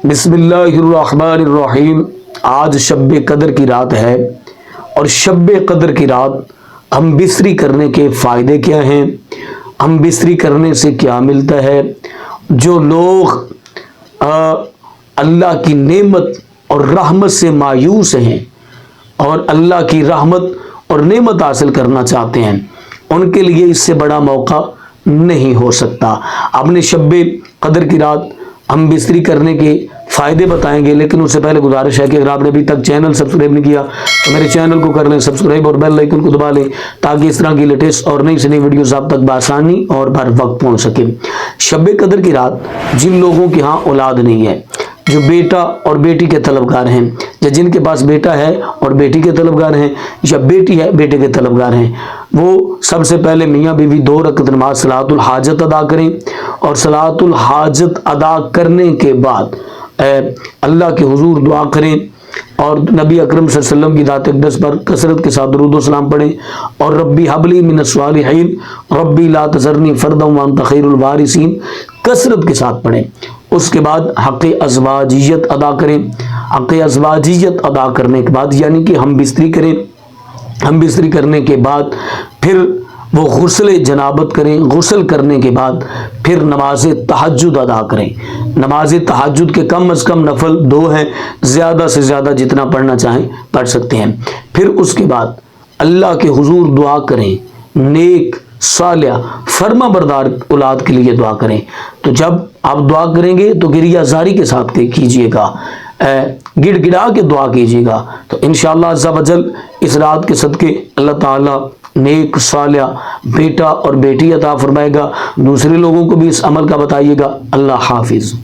बिस्मिल्लाहिर्रहमानिर्रहीम। आज शब कदर की रात है और शब कदर की रात हम बिस्तरी करने के फ़ायदे क्या हैं, हम बिस्तरी करने से क्या मिलता है। जो लोग अल्लाह की नेमत और रहमत से मायूस हैं और अल्लाह की रहमत और नेमत हासिल करना चाहते हैं, उनके लिए इससे बड़ा मौका नहीं हो सकता। आपने शब कदर की रात हम बिस्तरी करने के फ़ायदे बताएंगे, लेकिन उससे पहले गुजारिश है कि अगर आपने अभी तक चैनल सब्सक्राइब नहीं किया तो मेरे चैनल को कर लें सब्सक्राइब और बेल आइकन को दबा लें, ताकि इस तरह की लेटेस्ट और नई से नई वीडियोस आप तक बआसानी और बर वक्त पहुँच सके। शब कदर की रात जिन लोगों के यहाँ औलाद नहीं है, जो बेटा और बेटी के तलबगार हैं, या जिनके पास बेटा है और बेटी के तलबगार हैं, या बेटी है बेटे के तलबगार हैं, वो सबसे पहले मियाँ बीवी 2 रकअत नमाज सलातुल हाजत अदा करें। और सलातुल हाजत अदा करने के बाद अल्लाह के हुजूर दुआ करें और नबी अकरम सल्लल्लाहु अलैहि वसल्लम की दात अक़दस पर कसरत के साथ दुरूद व सलाम पढ़ें और रब्बी हबली मिनस सालिहीन रब्बी ला तज़रनी फ़र्दन व अंत खैरुल वारिसीन कसरत के साथ पढ़ें। उसके बाद हक़ अज़वाजियत अदा करें। हक़ अज़वाजियत अदा करने के बाद यानी कि हम बिस्तरी करें, हम बिस्तरी करने के बाद फिर वो गुस्ल जनाबत करें। गुस्ल करने के बाद फिर नमाज तहज्जुद अदा करें। नमाज तहज्जुद के कम अज़ कम नफल 2 हैं, ज़्यादा से ज़्यादा जितना पढ़ना चाहें पढ़ सकते हैं। फिर उसके बाद अल्लाह के हुजूर दुआ करें, नेक सालिया फर्मा बरदार औलाद के लिए दुआ करें। तो जब आप दुआ करेंगे तो गिरियाजारी के साथ कीजिएगा, गिड़गिड़ा के दुआ कीजिएगा। तो इंशाअल्लाह अज़्ज़ा वजल इस रात के सदके अल्लाह ताला नेक सालिया बेटा और बेटी अता फरमाएगा। दूसरे लोगों को भी इस अमल का बताइएगा। अल्लाह हाफिज़।